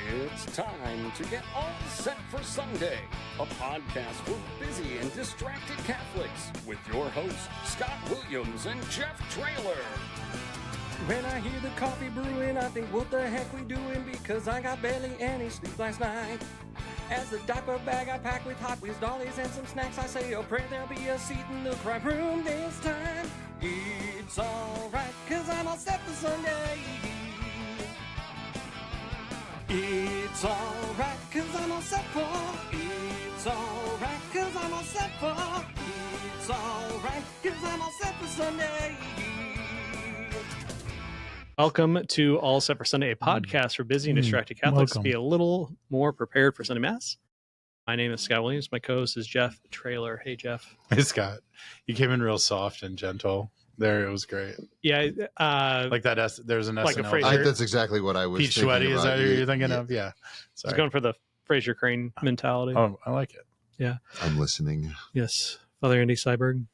It's time to get all set for Sunday, a podcast for busy and distracted Catholics with your hosts, Scott Williams and Jeff Traylor. When I hear the coffee brewing, I think, what the heck we doing? Because I got barely any sleep last night. As the diaper bag I pack with Hot Wheels dollies and some snacks, I say, oh, pray there'll be a seat in the crime room this time. It's alright, cause I'm all set for Sunday. It's alright, cause I'm all set for. It's alright, cause I'm all set for. It's alright, cause I'm all set for Sunday. Welcome to All Set for Sunday, a podcast for busy and distracted Catholics to be a little more prepared for Sunday Mass. My name is Scott Williams. My co-host is Jeff Traylor. Hey, Jeff. Hey, Scott. You came in real soft and gentle. There, it was great. Yeah. Like that, there's an like SNL. That's exactly what I was Pete thinking Sweaty, about. is that who you're thinking of? Yeah. I Sorry. was going for the Fraser Crane mentality. Oh, I like it. Yeah. I'm listening. Yes. Father Andy Seiberg.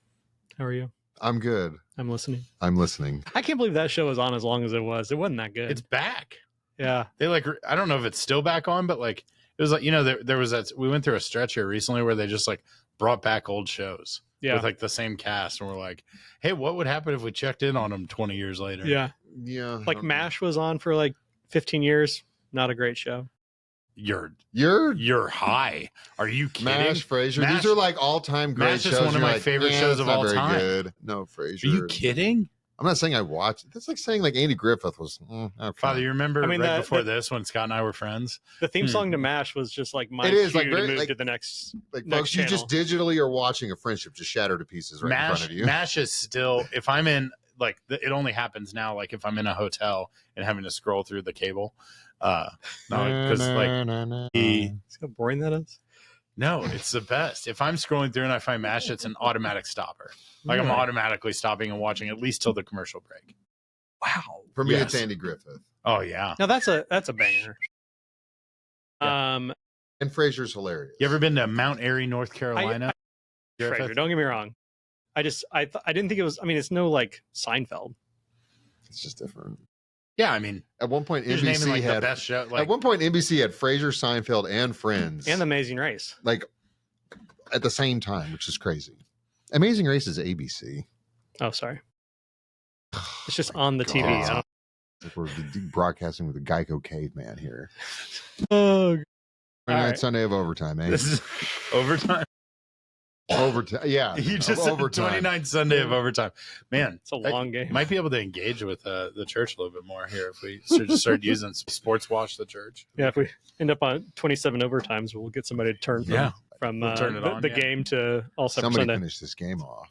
How are you? I'm good. I'm listening. I'm listening. I can't believe that show was on as long as it was. It wasn't that good. It's back. Yeah. They I don't know if it's still back on, but like, it was like, there was that, we went through a stretch here recently where they just like brought back old shows. Yeah. With like the same cast. And we're like, hey, what would happen if we checked in on them 20 years later? Yeah. Yeah. Like MASH was on for like 15 years. Not a great show. You're high. Are you kidding? MASH, Frasier. MASH- These are like all-time great MASH shows. is one of You're my like, favorite shows it's of not all very time. Good. No, Frasier. Are you kidding? I'm not saying I watched. That's like saying like Andy Griffith was. Okay. Father, you remember I mean, right before this when Scott and I were friends? The theme song to MASH was just like my It is, cue like, very- to move like- to the next. Like, next folks, you just digitally are watching a friendship just shatter to pieces right in front of you. MASH is still, if I'm in, like, it only happens now, like, if I'm in a hotel and having to scroll through the cable. No, because, like, See how boring that is? no, it's the best. If I'm scrolling through and I find MASH, it's an automatic stopper. Like, I'm automatically stopping and watching at least till the commercial break. Wow. For me, Yes. it's Andy Griffith. Oh, yeah. Now that's a banger. Yeah. And Frasier's hilarious. You ever been to Mount Airy, North Carolina? Griffith? Frasier, don't get me wrong. I didn't think it was. I mean, it's no like Seinfeld. It's just different. Yeah, I mean, At one point, you're just naming, NBC like, the had. best show. Like, At one point, NBC had Frasier, Seinfeld, and Friends, And The Amazing Race. like at the same time, which is crazy. Amazing Race is ABC. Oh, sorry. It's just on the TV. God. I don't, Like we're broadcasting with a Geico caveman here. oh, 29th right. Sunday of overtime, eh? this is overtime. Overtime, yeah. You just of said overtime. 29th Sunday of overtime. Man, it's a long game. might be able to engage with the church a little bit more here if we just start using Sports Watch the church. Yeah, if we end up on 27 overtimes, we'll get somebody to turn from, Yeah. from We'll turn it the, on, the yeah. game to All Set for Somebody Sunday. finish this game off.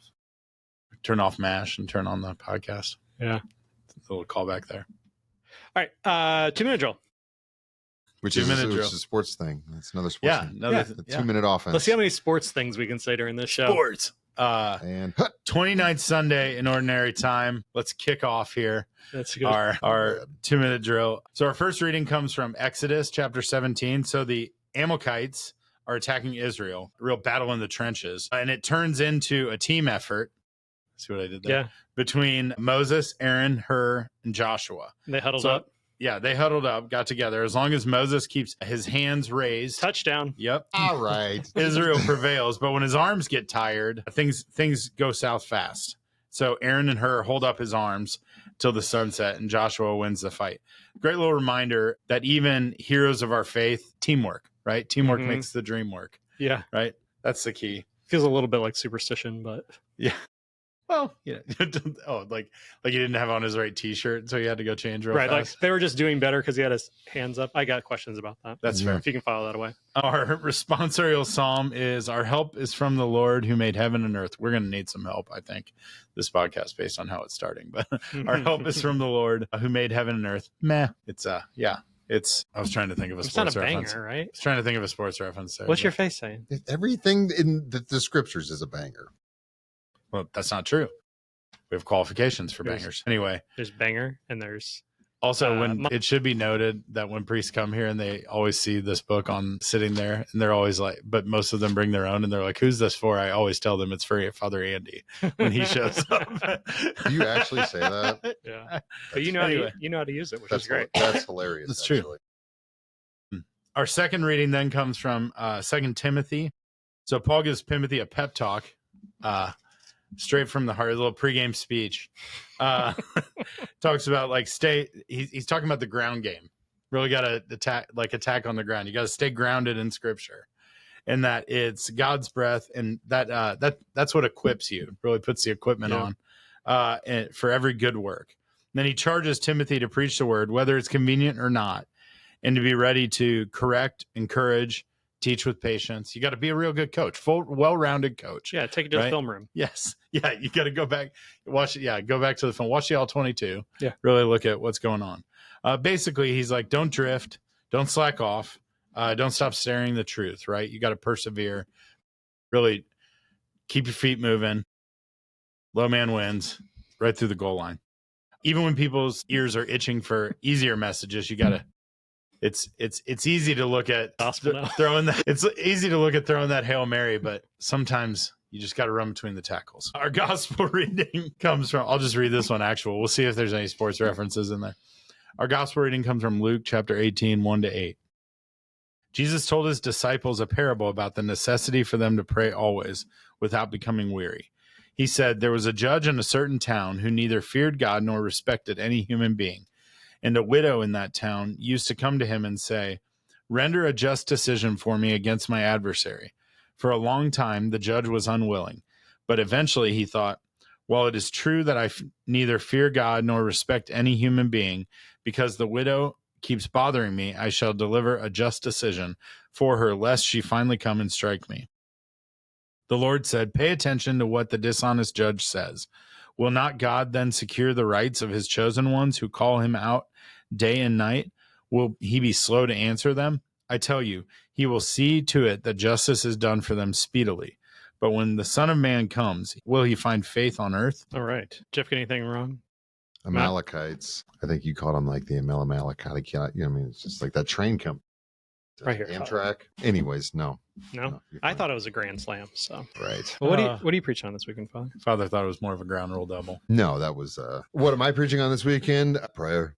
Turn off MASH and turn on the podcast. Yeah. A little callback there. All right. 2 minute drill. Which 2 is minute which drill. is a sports thing. That's another sports thing. another The yeah. 2 minute offense. Let's see how many sports things we can say during this show. Sports. And 29th Sunday in ordinary time. Let's kick off here That's good. our 2 minute drill. So our first reading comes from Exodus chapter 17. So the Amalekites are attacking Israel, a real battle in the trenches, and it turns into a team effort. See what I did there? Yeah. Between Moses, Aaron, Hur, and Joshua. They huddled So- up. Yeah, they huddled up, got together. As long as Moses keeps his hands raised, Touchdown. yep, all right. Israel prevails. But when his arms get tired, things go south fast. So Aaron and Hur hold up his arms till the sunset, and Joshua wins the fight. Great little reminder that even heroes of our faith, teamwork, right? Teamwork Mhm. makes the dream work, Yeah. right? That's the key. Feels a little bit like superstition, but Well, yeah. Oh, like he didn't have on his right T-shirt, so he had to go change real right. Like fast. they were just doing better because he had his hands up. I got questions about that. That's Yeah. fair. If you can file that away. Our responsorial psalm is our help is from the Lord who made heaven and earth. We're going to need some help, I think, this podcast based on how it's starting. But our help is from the Lord who made heaven and earth. Meh. It's I was trying to think of a It's not sports a reference. banger, I right? was trying to think of a sports reference there. What's your but- face saying? Everything in the scriptures is a banger. Well, that's not true. We have qualifications for Yes. bangers. Anyway, There's banger and there's also when my- it should be noted that when priests come here and they always see this book on sitting there and they're always like, but most of them bring their own and they're like, who's this for? I always tell them it's for Father Andy when he shows up. Do you actually say that? yeah. But you know Anyway. you know how to use it, which That's is great. That's hilarious. That's true. actually. Our second reading then comes from 2 Timothy. So Paul gives Timothy a pep talk, straight from the heart, a little pregame speech. Talks about like he's talking about the ground game. Really got to attack on the ground. You got to stay grounded in Scripture, and that it's God's breath, and that's what equips you. Really puts the equipment on, and for every good work. And then he charges Timothy to preach the word, whether it's convenient or not, and to be ready to correct, encourage, teach with patience. You got to be a real good coach, well-rounded coach. Yeah, take it to the film room. Yes. Yeah, you got to go back, watch it. Yeah, go back to the film, watch the All-22. Yeah. Really look at what's going on. Basically, he's like, don't drift, don't slack off, don't stop staring the truth, right? You got to persevere, really keep your feet moving. Low man wins right through the goal line. Even when people's ears are itching for easier messages, you got to, it's easy to look at throwing that Hail Mary, but sometimes you just got to run between the tackles. Our gospel reading comes from, I'll just read this one actual. We'll see if there's any sports references in there. Our gospel reading comes from Luke chapter 18, 1-8. Jesus told his disciples a parable about the necessity for them to pray always without becoming weary. He said, there was a judge in a certain town who neither feared God nor respected any human being. And a widow in that town used to come to him and say, render a just decision for me against my adversary. For a long time, the judge was unwilling. But eventually he thought, while it is true that I neither fear God nor respect any human being, because the widow keeps bothering me, I shall deliver a just decision for her, lest she finally come and strike me. The Lord said, pay attention to what the dishonest judge says. Will not God then secure the rights of his chosen ones who call him out day and night? Will he be slow to answer them? I tell you, he will see to it that justice is done for them speedily. But when the Son of Man comes, will he find faith on earth? All right. Jeff, get anything wrong? Amalekites. I think you called them like the Amalekite. I mean, it's just like that train company. Right here. Amtrak. Anyways, no. I thought it was a grand slam. So right. Well, what do you preach on this weekend, Father? Father thought it was more of a ground rule double. No, that was what am I preaching on this weekend? Prayer.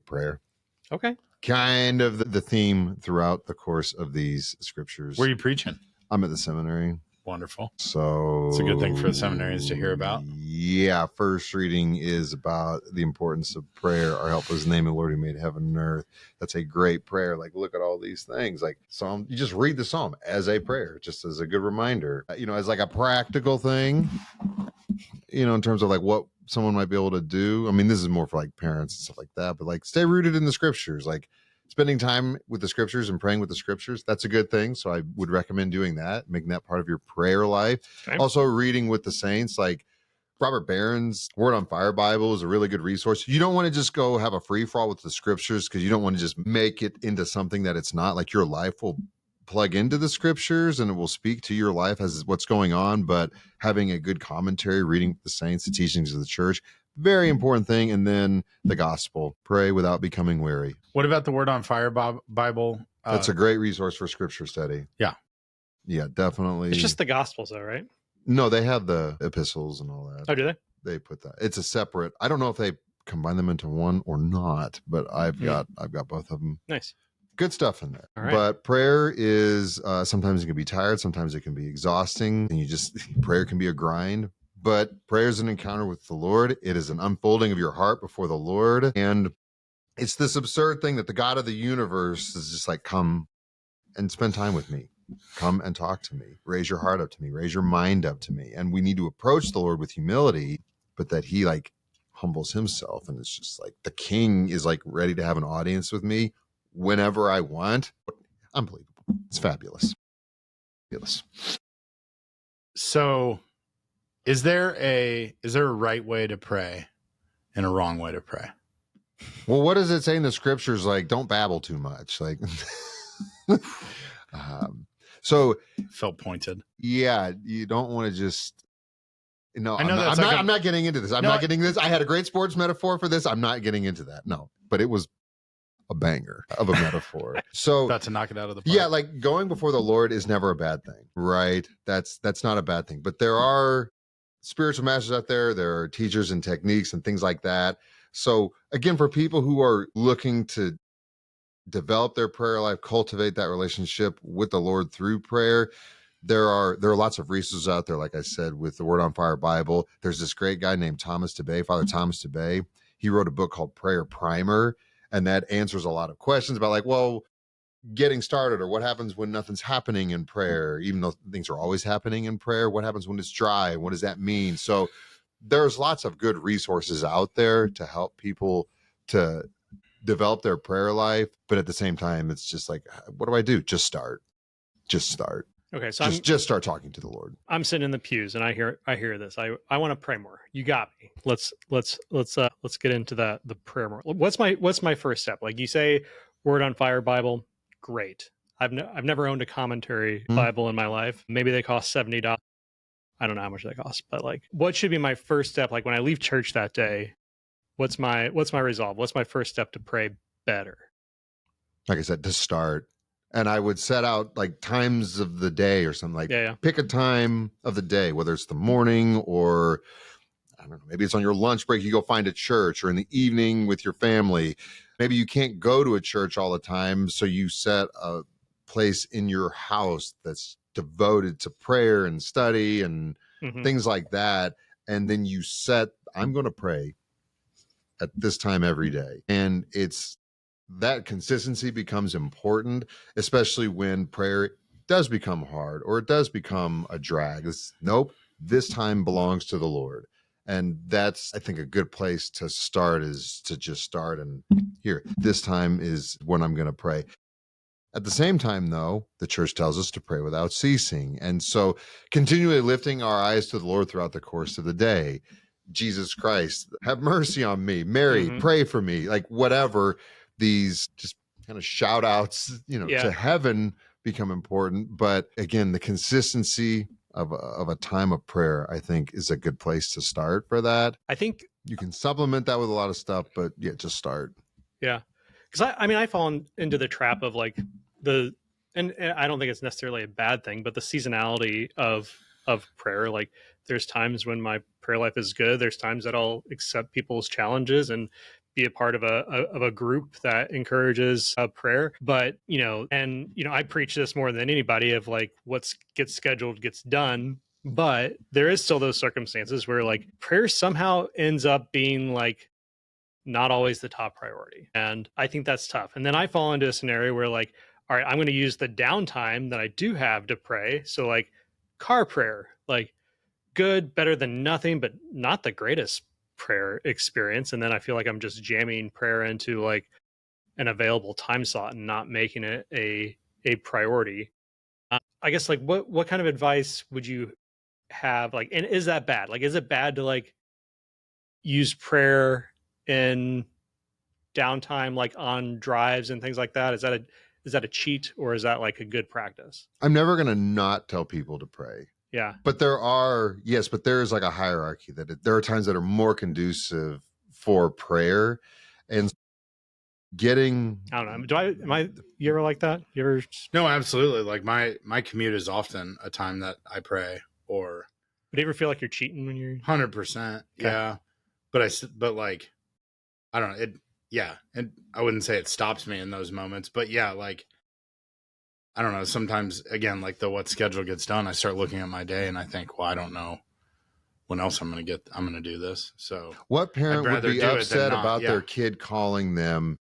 Okay. Kind of the theme throughout the course of these scriptures. Where are you preaching? I'm at the seminary. Wonderful. So it's a good thing for the seminarians to hear about. Yeah. First reading is about the importance of prayer. Our help is the name of the Lord who made heaven and earth. That's a great prayer. Like, look at all these things. Like Psalm, you just read the Psalm as a prayer, just as a good reminder, as like a practical thing, in terms of like what someone might be able to do. I mean, this is more for like parents and stuff like that, but like stay rooted in the scriptures, like spending time with the scriptures and praying with the scriptures. That's a good thing. So I would recommend doing that, making that part of your prayer life. Okay. Also reading with the saints, like Robert Barron's Word on Fire Bible is a really good resource. You don't want to just go have a free for all with the scriptures, because you don't want to just make it into something that it's not. Like your life will plug into the scriptures and it will speak to your life as what's going on, but having a good commentary, reading the saints, the teachings of the church, very important thing. And then the gospel, pray without becoming weary. What about the Word on Fire Bible? That's a great resource for scripture study. Yeah, definitely. It's just the gospels though, right? No, they have the epistles and all that. Oh, do they? They put that. It's a separate, I don't know if they combine them into one or not, but I've got both of them. Nice. Good stuff in there. All right. But prayer is sometimes it can be tired, sometimes it can be exhausting, and prayer can be a grind. But prayer is an encounter with the Lord. It is an unfolding of your heart before the Lord. And it's this absurd thing that the God of the universe is just like, come and spend time with me. Come and talk to me. Raise your heart up to me. Raise your mind up to me. And we need to approach the Lord with humility, but that he like humbles himself. And it's just like the king is like ready to have an audience with me whenever I want. Unbelievable. It's fabulous. So is there a right way to pray and a wrong way to pray? Well, what does it say in the scriptures? Like, don't babble too much. Like, so felt pointed. Yeah. You don't want to just, no, I'm not getting into this. I'm not getting this. I had a great sports metaphor for this. I'm not getting into that. No, but it was a banger of a metaphor. So about to knock it out of the park. Yeah, like going before the Lord is never a bad thing, right? That's not a bad thing. But there are spiritual masters out there. There are teachers and techniques and things like that. So again, for people who are looking to develop their prayer life, cultivate that relationship with the Lord through prayer. There are lots of resources out there, like I said, with the Word on Fire Bible. There's this great guy named Thomas DeBay, Father Thomas DeBay. He wrote a book called Prayer Primer, and that answers a lot of questions about, like, well, getting started, or what happens when nothing's happening in prayer, even though things are always happening in prayer. What happens when it's dry? What does that mean? So there's lots of good resources out there to help people to develop their prayer life. But at the same time, it's just like, what do I do? Just start. Okay, so just start talking to the Lord. I'm sitting in the pews and I hear this. I want to pray more. You got me. Let's get into the prayer more. What's my first step? Like you say, Word on Fire Bible, great. I've never owned a commentary Bible in my life. Maybe they cost $70. I don't know how much they cost, but like, what should be my first step? Like when I leave church that day, what's my resolve? What's my first step to pray better? Like I said, to start. And I would set out like times of the day or something, like pick a time of the day, whether it's the morning or I don't know, maybe it's on your lunch break, you go find a church, or in the evening with your family. Maybe you can't go to a church all the time, so you set a place in your house that's devoted to prayer and study and things like that. And then you set, I'm going to pray at this time every day. And it's that consistency becomes important, especially when prayer does become hard or it does become a drag. Nope, this time belongs to the Lord. And that's, I think, a good place to start, is to just start and here, this time is when I'm going to pray. At the same time, though, the church tells us to pray without ceasing. And so continually lifting our eyes to the Lord throughout the course of the day. Jesus Christ, have mercy on me. Mary, pray for me. Like whatever, these just kind of shout outs, to heaven become important. But again, the consistency of a time of prayer, I think, is a good place to start for that. I think you can supplement that with a lot of stuff, but just start. Yeah. Because I fall into the trap of like and I don't think it's necessarily a bad thing, but the seasonality of prayer. Like there's times when my prayer life is good. There's times that I'll accept people's challenges and be a part of a group that encourages prayer. But, I preach this more than anybody of like what gets scheduled gets done. But there is still those circumstances where like prayer somehow ends up being like not always the top priority. And I think that's tough. And then I fall into a scenario where like, all right, I'm going to use the downtime that I do have to pray. So like car prayer, like good, better than nothing, but not the greatest prayer experience. And then I feel like I'm just jamming prayer into like an available time slot and not making it a priority. I guess like what kind of advice would you have? Like, and is that bad? Like, is it bad to like use prayer in downtime, like on drives and things like that? Is that a cheat, or is that like a good practice? I'm never going to not tell people to pray. Yeah. But there is like a hierarchy that there are times that are more conducive for prayer and getting. I don't know. You ever like that? You ever? No, absolutely. Like my commute is often a time that I pray. Or do you ever feel like you're cheating when you're 100%? Yeah. But like, I don't know. And I wouldn't say it stops me in those moments, but yeah, like, I don't know. Sometimes, again, like what schedule gets done, I start looking at my day and I think, well, I don't know when else I'm going to do this. So what parent would be upset about their kid calling them?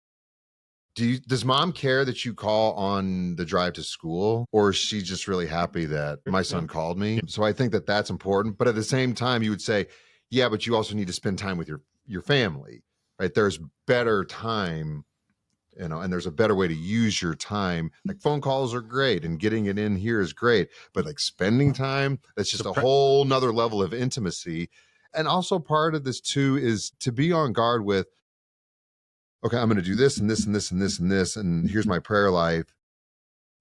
Does mom care that you call on the drive to school, or is she just really happy that my son called me? So I think that that's important. But at the same time, you would say, yeah, but you also need to spend time with your family, right? There's better time, and there's a better way to use your time. Like phone calls are great and getting it in here is great, but like spending time, that's just a whole nother level of intimacy. And also part of this too is to be on guard with, okay, I'm going to do this and this and this and this and this, and here's my prayer life.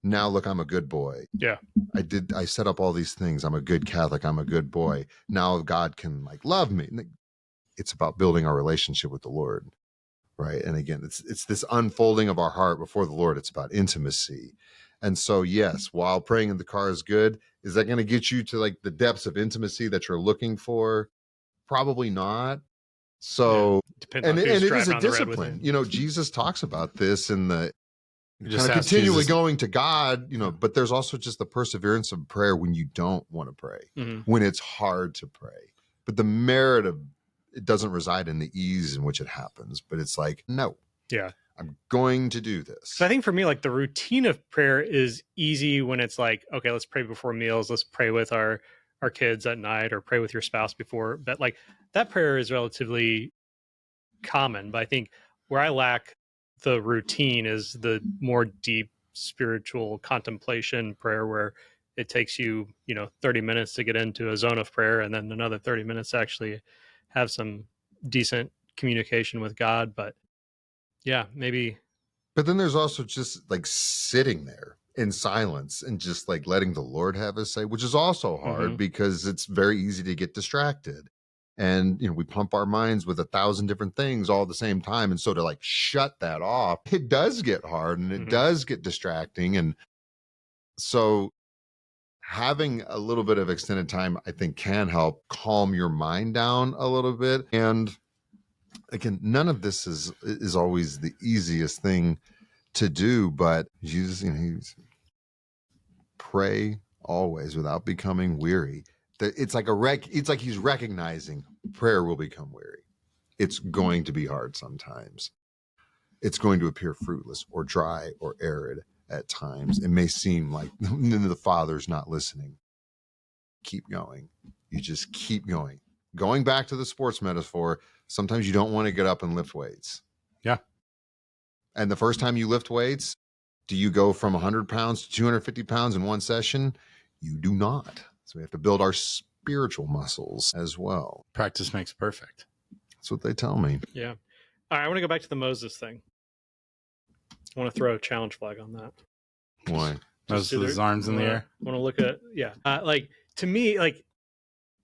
Now look, I'm a good boy. Yeah. I set up all these things. I'm a good Catholic. I'm a good boy. Now God can like love me. It's about building our relationship with the Lord. Right. And again, it's this unfolding of our heart before the Lord. It's about intimacy. And so, yes, while praying in the car is good, is that going to get you to like the depths of intimacy that you're looking for? Probably not. So, and it is a discipline. Jesus talks about this in the You just kind of ask continually Jesus. going to God, but there's also just the perseverance of prayer when you don't want to pray, when it's hard to pray. But the merit of it doesn't reside in the ease in which it happens, but it's like, no, Yeah. I'm going to do this. So I think for me, like the routine of prayer is easy when it's like, okay, let's pray before meals. Let's pray with our kids at night, or pray with your spouse before. But like that prayer is relatively common. But I think where I lack the routine is the more deep spiritual contemplation prayer, where it takes you, 30 minutes to get into a zone of prayer, and then another 30 minutes to actually have some decent communication with God. But yeah, maybe. But then there's also just like sitting there in silence and just like letting the Lord have his say, which is also hard because it's very easy to get distracted. And, we pump our minds with 1,000 different things all at the same time. And so to like shut that off, it does get hard and it does get distracting. And so having a little bit of extended time, I think, can help calm your mind down a little bit. And again, none of this is always the easiest thing to do, but he's pray always without becoming weary. It's like he's recognizing prayer will become weary. It's going to be hard sometimes. It's going to appear fruitless or dry or arid at times. It may seem like the Father's not listening. Keep going. You just keep going. Going back to the sports metaphor, sometimes you don't want to get up and lift weights. Yeah. And the first time you lift weights, do you go from 100 pounds to 250 pounds in one session? You do not. So we have to build our spiritual muscles as well. Practice makes perfect. That's what they tell me. Yeah. All right, I want to go back to the Moses thing. I want to throw a challenge flag on that. Why? Moses with his arms in the air. I want to look at, like to me, like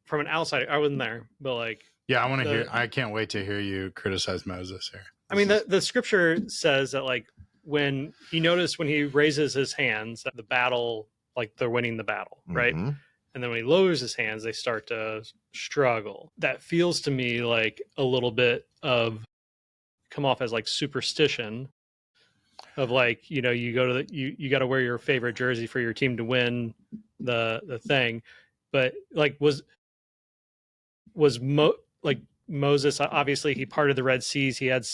from an outsider, I wasn't there, but like, yeah, I want to hear. I can't wait to hear you criticize Moses here. I mean, the scripture says that like when he raises his hands, that the battle, like they're winning the battle, right? And then when he lowers his hands, they start to struggle. That feels to me like a little bit of come off as like superstition of like, you go to you got to wear your favorite jersey for your team to win the thing. But like Moses, obviously he parted the Red Seas. He had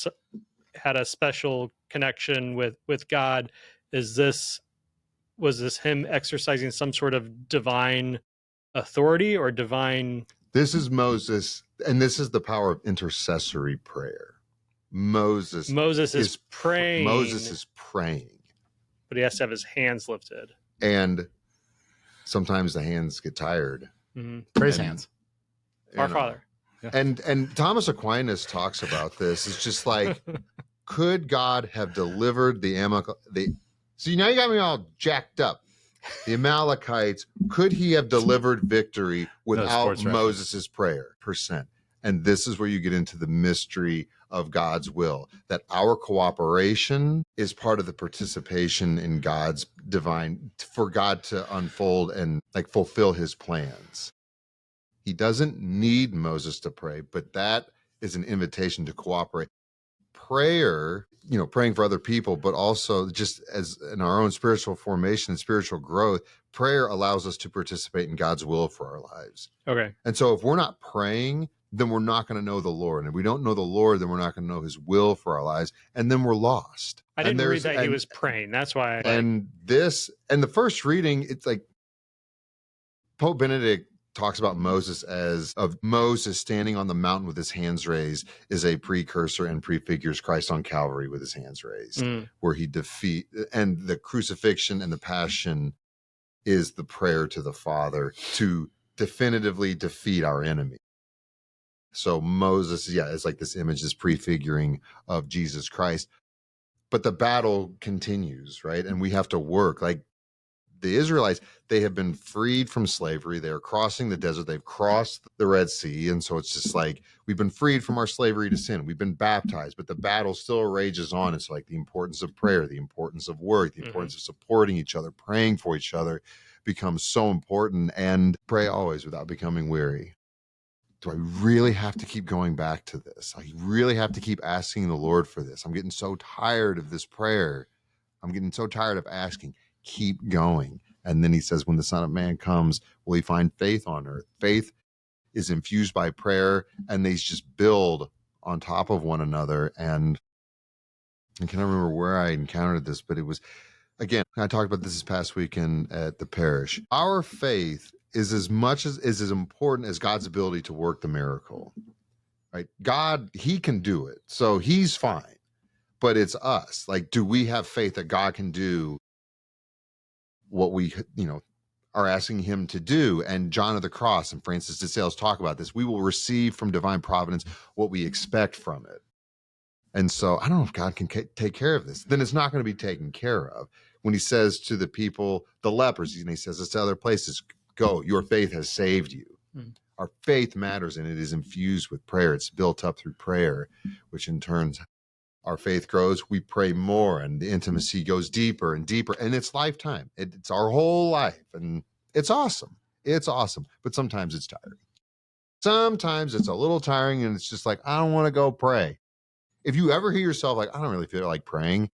a special connection with God. Was this him exercising some sort of divine authority or divine? This is Moses, and this is the power of intercessory prayer. Moses is praying. Moses is praying, but he has to have his hands lifted. And sometimes the hands get tired. Praise hands. Our Father. Yeah. And Thomas Aquinas talks about this. It's just like, could God have delivered so now you got me all jacked up. The Amalekites, could he have delivered victory without Moses' prayer? And this is where you get into the mystery of God's will, that our cooperation is part of the participation in God's divine, for God to unfold and like fulfill his plans. He doesn't need Moses to pray, but that is an invitation to cooperate. Prayer, praying for other people, but also just as in our own spiritual formation and spiritual growth, prayer allows us to participate in God's will for our lives. Okay. And so if we're not praying, then we're not going to know the Lord. And if we don't know the Lord, then we're not going to know his will for our lives. And then we're lost. I didn't read that he was praying. That's why. And the first reading, it's like Pope Benedict talks about Moses Moses standing on the mountain with his hands raised is a precursor and prefigures Christ on Calvary with his hands raised, where he and the crucifixion and the passion is the prayer to the Father to definitively defeat our enemy. So Moses, it's like this image, this prefiguring of Jesus Christ. But the battle continues, right? And we have to work. Like the Israelites, they have been freed from slavery. They're crossing the desert. They've crossed the Red Sea. And so it's just like, we've been freed from our slavery to sin. We've been baptized, but the battle still rages on. It's like the importance of prayer, the importance of work, the importance of supporting each other, praying for each other becomes so important. And pray always without becoming weary. Do I really have to keep going back to this? I really have to keep asking the Lord for this. I'm getting so tired of this prayer. I'm getting so tired of asking. Keep going. And then he says, when the Son of Man comes, will he find faith on earth? Faith is infused by prayer, and they just build on top of one another. And I can't remember where I encountered this, but it was, again, I talked about this past weekend at the parish. Our faith is as important as God's ability to work the miracle, right? God, he can do it. So he's fine, but it's us. Like, do we have faith that God can do what we, are asking him to do? And John of the Cross and Francis de Sales talk about this. We will receive from divine providence what we expect from it. And so I don't know if God can take care of this. Then it's not going to be taken care of. When he says to the people, the lepers, and he says this to other places, go, your faith has saved you. Our faith matters, and it is infused with prayer. It's built up through prayer, which in turn, our faith grows. We pray more, and the intimacy goes deeper and deeper. And it's lifetime. It's our whole life. And it's awesome. It's awesome. But sometimes it's tiring. Sometimes it's a little tiring, and it's just like, I don't want to go pray. If you ever hear yourself like, I don't really feel like praying,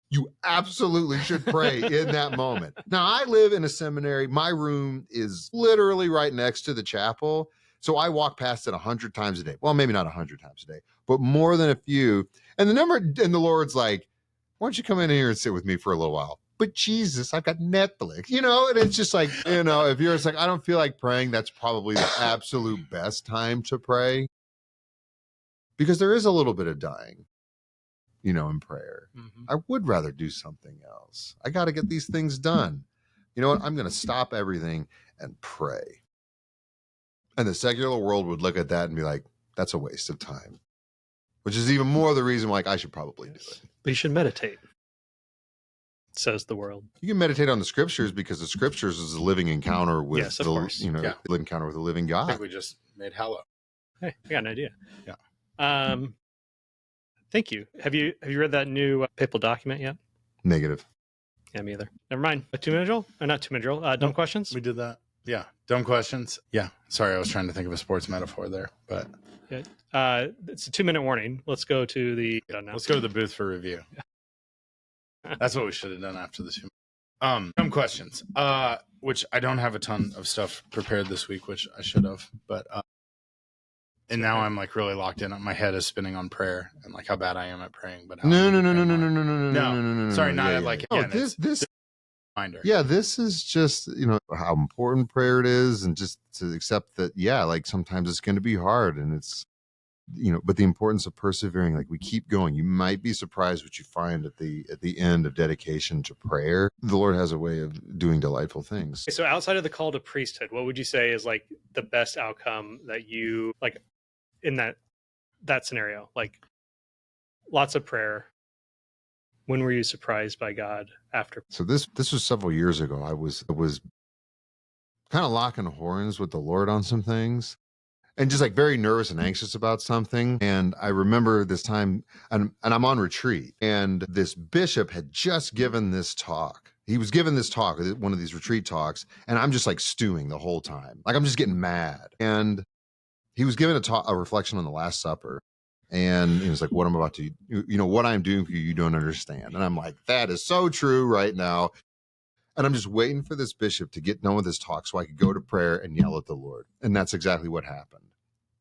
you absolutely should pray in that moment. Now, I live in a seminary. My room is literally right next to the chapel. So I walk past it 100 times a day. Well, maybe not 100 times a day, but more than a few. And the Lord's like, why don't you come in here and sit with me for a little while? But Jesus, I've got Netflix, and it's just like, if you're just like, I don't feel like praying, that's probably the absolute best time to pray. Because there is a little bit of dying, in prayer. Mm-hmm. I would rather do something else. I got to get these things done. You know what? I'm going to stop everything and pray. And the secular world would look at that and be like, that's a waste of time, which is even more the reason why I should probably do it. But you should meditate, says the world. You can meditate on the scriptures because the scriptures is a living encounter with living encounter with the living God. I think we just made hello. Hey, I got an idea. Yeah. Thank you. Have you read that new papal document yet? Negative. Yeah, me either. Never mind. A 2-minute drill? Not 2-minute drill. Dumb questions? We did that. Yeah. Dumb questions. Yeah. Sorry, I was trying to think of a sports metaphor there, but yeah. It's a 2-minute warning. Let's go to the let's go to the booth for review. That's what we should have done after the 2 minutes. Dumb questions. Which I don't have a ton of stuff prepared this week, which I should have, but and now I'm like really locked in. My head is spinning on prayer and like how bad I am at praying. But no. Sorry, not like again. This reminder. Yeah, this is just how important prayer it is, and just to accept that. Yeah, like sometimes it's going to be hard, and it's but the importance of persevering. Like we keep going. You might be surprised what you find at the end of dedication to prayer. The Lord has a way of doing delightful things. So outside of the call to priesthood, what would you say is like the best outcome that you like? In that scenario, like lots of prayer. When were you surprised by God after? So this was several years ago. I was kind of locking horns with the Lord on some things, and just like very nervous and anxious about something. And I remember this time, and I'm on retreat, and this bishop had just given this talk. He was given this talk, one of these retreat talks, and I'm just like stewing the whole time. Like I'm just getting mad. And he was given a reflection on the Last Supper, and he was like, what I'm about to, what I'm doing for you, you don't understand. And I'm like, that is so true right now. And I'm just waiting for this bishop to get done with his talk so I could go to prayer and yell at the Lord. And that's exactly what happened.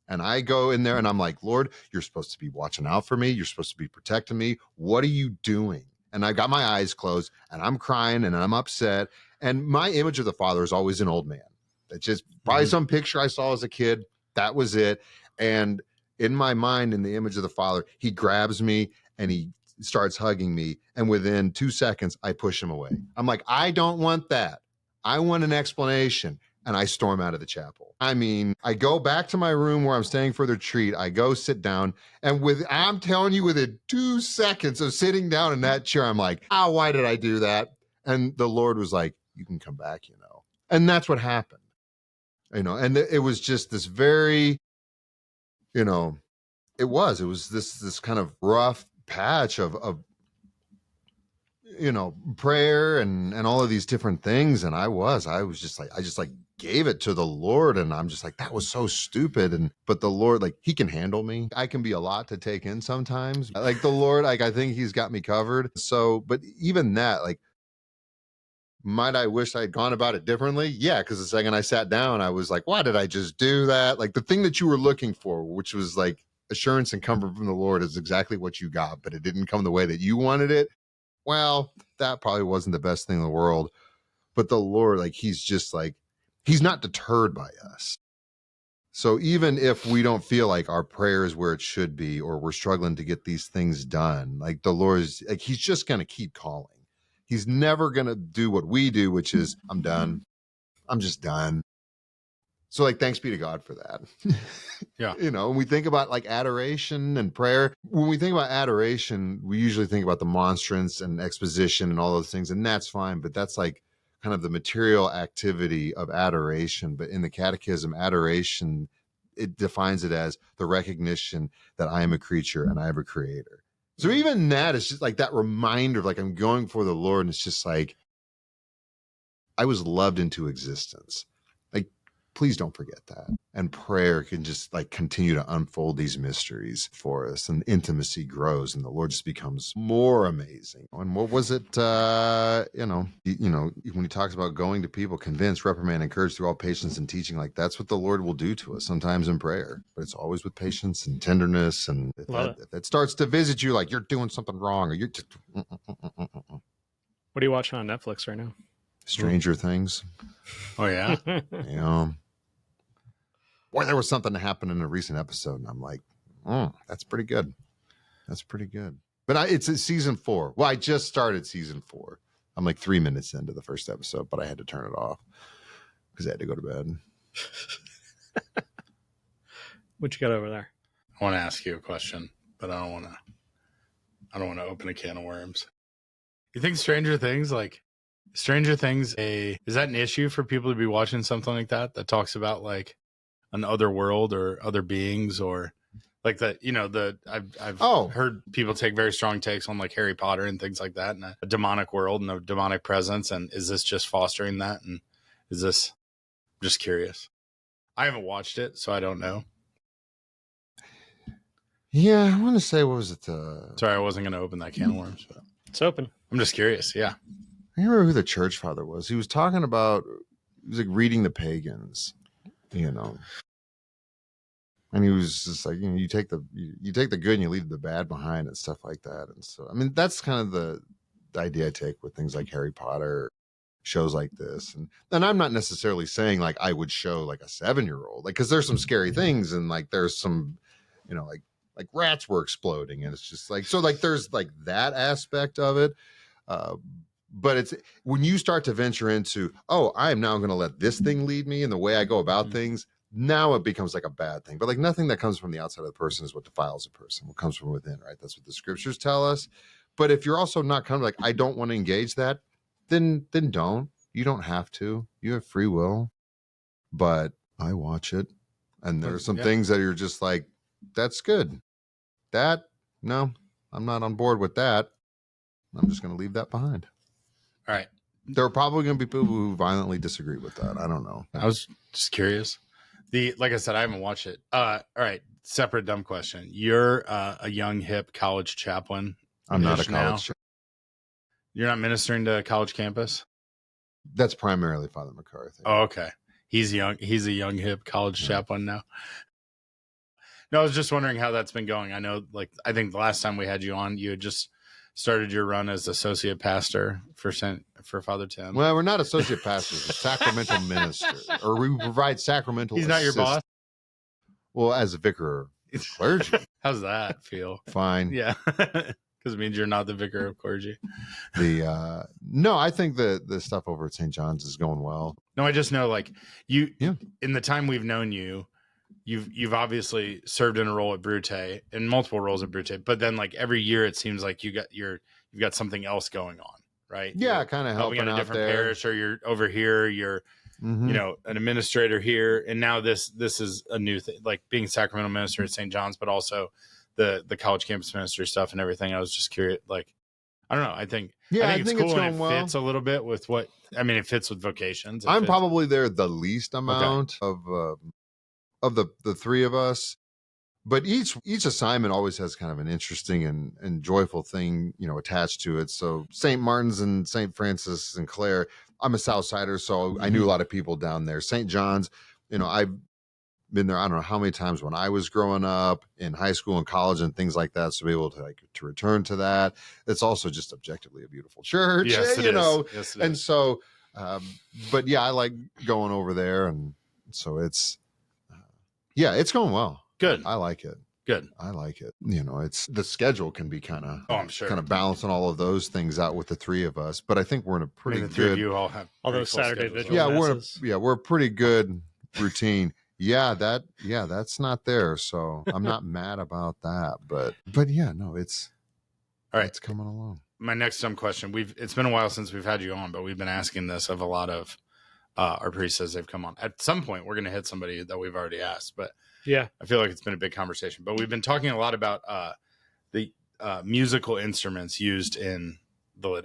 And I go in there and I'm like, Lord, you're supposed to be watching out for me. You're supposed to be protecting me. What are you doing? And I got my eyes closed and I'm crying and I'm upset. And my image of the Father is always an old man. It's just probably some picture I saw as a kid. That was it. And in my mind, in the image of the Father, he grabs me and he starts hugging me. And within 2 seconds, I push him away. I'm like, I don't want that. I want an explanation. And I storm out of the chapel. I mean, I go back to my room where I'm staying for the retreat. I go sit down. And I'm telling you, within 2 seconds of sitting down in that chair, I'm like, why did I do that? And the Lord was like, you can come back, And that's what happened. And it was just this very, it was this kind of rough patch of prayer and all of these different things. And I was just like, I just like gave it to the Lord. And I'm just like, that was so stupid. But the Lord, like, he can handle me. I can be a lot to take in sometimes. Like the Lord, like, I think he's got me covered. So, but even that, like, might I wish I had gone about it differently? Yeah, because the second I sat down, I was like, why did I just do that? Like the thing that you were looking for, which was like assurance and comfort from the Lord, is exactly what you got, but it didn't come the way that you wanted it. Well, that probably wasn't the best thing in the world. But the Lord, like, he's just like, he's not deterred by us. So even if we don't feel like our prayer is where it should be, or we're struggling to get these things done, like the Lord is like, he's just going to keep calling. He's never going to do what we do, which is, I'm done. I'm just done. So like, thanks be to God for that. Yeah. When we think about like adoration and prayer, when we think about adoration, we usually think about the monstrance and exposition and all those things. And that's fine. But that's like kind of the material activity of adoration. But in the catechism, adoration, it defines it as the recognition that I am a creature and I have a creator. So even that is just like that reminder of like, I'm going for the Lord. And it's just like, I was loved into existence. Like, please don't forget that. And prayer can just like continue to unfold these mysteries for us, and intimacy grows and the Lord just becomes more amazing. And what was it, when he talks about going to people, convince, reprimand, encourage through all patience and teaching, like that's what the Lord will do to us sometimes in prayer, but it's always with patience and tenderness. And if that starts to visit you, like you're doing something wrong, or you're just, What are you watching on Netflix right now? Stranger Things. Oh yeah. Boy, there was something that happened in a recent episode, and I'm like, that's pretty good. That's pretty good. But it's season 4. Well, I just started season 4. I'm like 3 minutes into the first episode, but I had to turn it off because I had to go to bed. What you got over there? I want to ask you a question, but I don't want to open a can of worms. You think Stranger Things is that an issue for people to be watching something like that talks about like an other world or other beings, or like that, I've heard people take very strong takes on like Harry Potter and things like that, and a demonic world and a demonic presence. And is this just fostering that? And I'm just curious. I haven't watched it, so I don't know. Yeah, I want to say, what was it? Sorry, I wasn't going to open that can of worms, but It's open. I'm just curious. Yeah. I remember who the church father was. He was talking about, he was like reading the pagans, and he was just like, you take the good and you leave the bad behind and stuff like that. And so, I mean, that's kind of the idea I take with things like Harry Potter, shows like this. And I'm not necessarily saying like I would show like a 7-year-old, like, because there's some scary things, and like there's some, like rats were exploding, and it's just like, so like there's like that aspect of it. But it's when you start to venture into, I am now going to let this thing lead me in the way I go about things. Now it becomes like a bad thing. But like nothing that comes from the outside of the person is what defiles a person. What comes from within, right? That's what the scriptures tell us. But if you're also not kind of like, I don't want to engage that, then don't. You don't have to. You have free will. But I watch it, and there's some things that you're just like, that's good. That, no, I'm not on board with that. I'm just going to leave that behind. All right. There are probably going to be people who violently disagree with that. I don't know. I was just curious. Like I said, I haven't watched it. All right. Separate dumb question. You're a young, hip college chaplain. I'm not a college chaplain. You're not ministering to a college campus? That's primarily Father McCarthy. Oh, okay. He's young. He's a young, hip college chaplain now. No, I was just wondering how that's been going. I know, like, I think the last time we had you on, you had just started your run as associate pastor for Father Tim. Well, we're not associate pastors, we're sacramental minister, or we provide sacramental. He's not your boss. Well, as a vicar of clergy. How's that feel? Fine. Yeah, because it means you're not the vicar of clergy. No, I think the stuff over at St. John's is going well. No, I just know, like, you. Yeah. In the time we've known you, you've obviously served in a role at Brute, in multiple roles at Brute, but then like every year it seems like you've got something else going on, right? Yeah, kind of helping in a out different there. Parish, or you're over here, you're an administrator here, and now this is a new thing, like being sacramental minister at St. John's, but also the college campus minister stuff and everything. I was just curious, like, I don't know. I think Yeah, I think it's cool and it going well. fits a little bit with what I mean. It fits with vocations. It I'm fits- probably there the least amount of the three of us, but each assignment always has kind of an interesting and joyful thing, you know, attached to it. So St. Martin's and St. Francis and Clare, I'm a Southsider, so I knew a lot of people down there. St. John's, you know, I've been there I don't know how many times when I was growing up in high school and college and things like that. So be able to to return to that. It's also just objectively a beautiful church, Yes, it you is. know. Yes, it And is. so, but yeah, I like going over there, and so it's yeah, it's going well. Good. I like it. Good. I like it. You know, it's the schedule can be kind of Oh, I'm sure. kind of balancing all of those things out with the three of us. But I think we're in a I pretty mean, the three of good. you all have All pretty those full Saturday schedules. vigils. Yeah, we're a pretty good routine. That's not there, so I'm not mad about that. But yeah, no, it's All right. it's coming along. My next dumb question. It's been a while since we've had you on, but we've been asking this of a lot of our priests as they've come on. At some point, we're going to hit somebody that we've already asked, but Yeah. I feel like it's been a big conversation. But we've been talking a lot about the musical instruments used in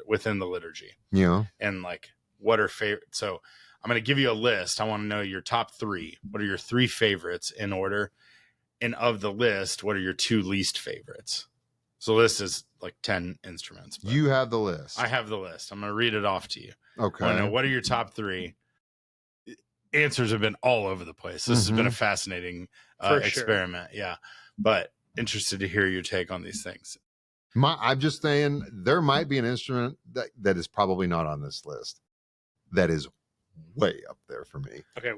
within the liturgy, You know, and like what are favorite. So I'm going to give you a list. I want to know your top three. What are your three favorites in order? And of the list, what are your two least favorites? So the list is like 10 instruments. but you have the list. I have the list. I'm going to read it off to you. Okay. I want to know, what are your top three? Answers have been all over the place. This has been a fascinating For sure. experiment. Yeah. But interested to hear your take on these things. I'm just saying there might be an instrument that is probably not on this list that is way up there for me. Okay.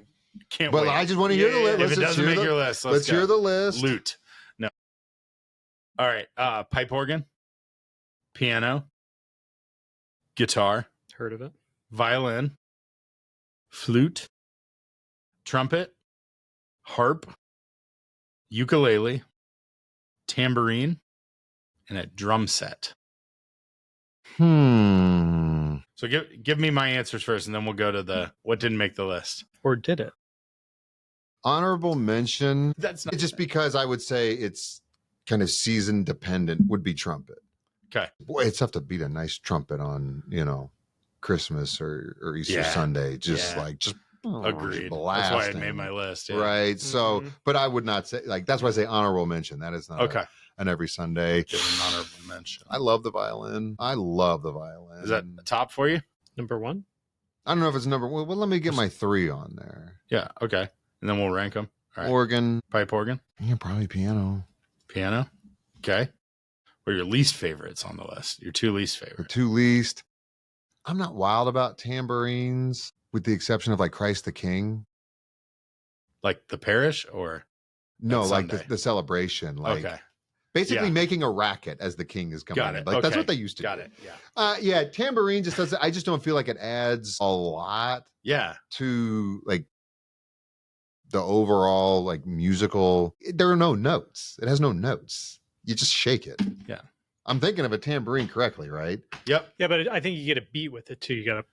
Can't But wait. I just want to hear the list. If it doesn't make your list, let's hear the list. Lute. No. All right. Pipe organ, piano, guitar, Heard of it? violin, flute, trumpet, harp, ukulele, tambourine, and a drum set. So give me my answers first, and then we'll go to the what didn't make the list. Or did it? Honorable mention. That's not Just because I would say it's kind of season dependent would be trumpet. okay. Boy, it's tough to beat a nice trumpet on, you know, Christmas or Easter Yeah. Sunday. Just Yeah. Agreed. That's why I blasting. made my list. Yeah. Right. So, Mhm. but I would not say like that's why I say honorable mention. That is not Okay. an every Sunday. Give an honorable mention. I love the violin. I love the violin. Is that a top for you? Number one? I don't know if it's number one. Well, let me get my three on there. Yeah. Okay. And then we'll rank them. All right. Organ. Pipe organ, Yeah, probably piano. piano. Okay. What are your least favorites on the list? Your two least The favorites. two least. I'm not wild about tambourines, with the exception of like Christ the King. Like the parish or No, That's like Sunday. the celebration. Like okay. basically Yeah. making a racket as the king is coming Got in. it. Like that's Okay. what they used to Got do. it. Yeah. Yeah, tambourine just doesn't. I just don't feel like it adds a lot Yeah. to like the overall like musical. There are no notes. It has no notes. You just shake it. Yeah. I'm thinking of a tambourine correctly, right? Yep. Yeah, but I think you get a beat with it too. You got to.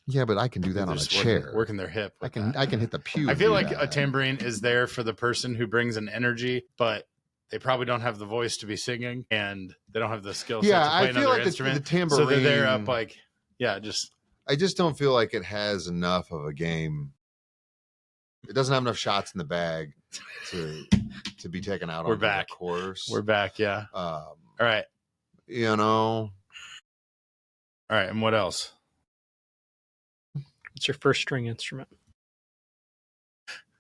Yeah, but I can do that They're on a just chair. working their hip. I with can that. I can hit the pew. I and feel do like a that. tambourine is there for the person who brings an energy, but they probably don't have the voice to be singing, and they don't have the skill set Yeah, to play I feel another like the instrument. tambourine. So they're there up like, yeah, just I just don't feel like it has enough of a game. It doesn't have enough shots in the bag to be taken out. We're onto the back. course. we're back. Yeah. All right. You know, All right. And what else? It's your first string instrument.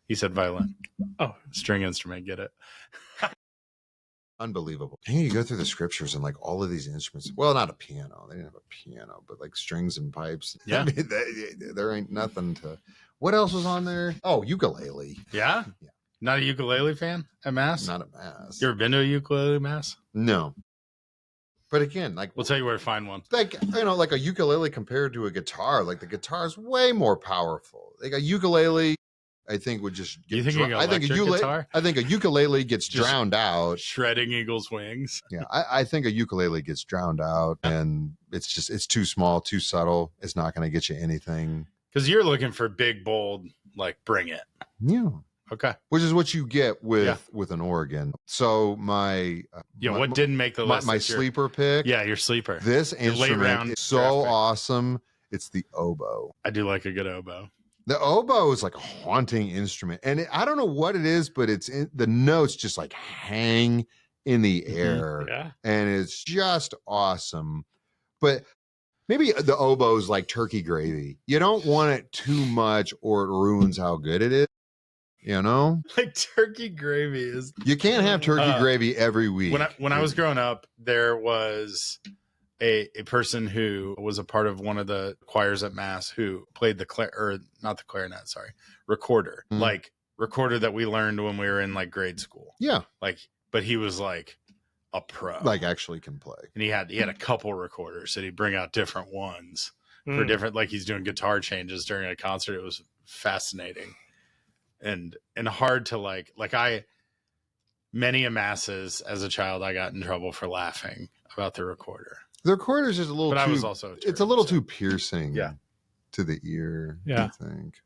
He said violin. Oh, String instrument. Get it? unbelievable. And you go through the scriptures and like all of these instruments. Well, not a piano. They didn't have a piano, but like strings and pipes. Yeah. I mean, there ain't nothing to. What else was on there? Oh, ukulele. Yeah. Yeah. Not a ukulele fan at mass? Not a mass. You ever been to a ukulele mass? No. But again, like We'll tell you where to find one. like like a ukulele compared to a guitar, like the guitar is way more powerful. Like a ukulele, I think would just. You think an I think electric guitar? I think a ukulele gets Just drowned out. Shredding eagle's wings. Yeah, I think a ukulele gets drowned out, and it's too small, too subtle. It's not going to get you anything. Because you're looking for big, bold, like bring it. Yeah, Okay. which is what you get with Yeah. with an organ. So my What didn't make the list? my that's your- sleeper pick? Yeah, your sleeper. This Your late instrument round is so draft pick. awesome. It's the oboe. I do like a good oboe. The oboe is like a haunting instrument, and I don't know what it is, but the notes just like hang in the air, Yeah. and it's just awesome. But maybe the oboe is like turkey gravy. You don't want it too much, or it ruins how good it is. You know, Like turkey gravy is. you can't have turkey gravy every week. When I was growing up, there was a person who was a part of one of the choirs at Mass who played recorder, Mhm. like recorder that we learned when we were in like grade school. Yeah, But he was like a pro, like actually can play. and he had a couple recorders that he'd bring out different ones for Mm. different, like he's doing guitar changes during a concert. It was fascinating and hard to many a masses as a child, I got in trouble for laughing about the recorder. The recorder is just a little But too. I was also It's a little too piercing. Yeah. To the ear. Yeah. I think.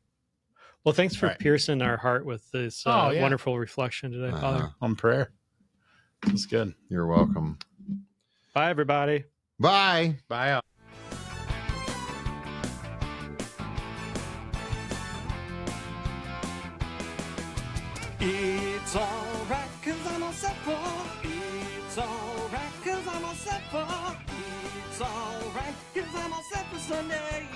Well, thanks for Right. piercing our heart with this Yeah. wonderful reflection today, Father. on prayer. That's good. You're welcome. Bye, everybody. Bye. Bye. It's alright, cause I'm all set for. It's alright, cause I'm all set for. It's alright, cause I'm all set for Sunday.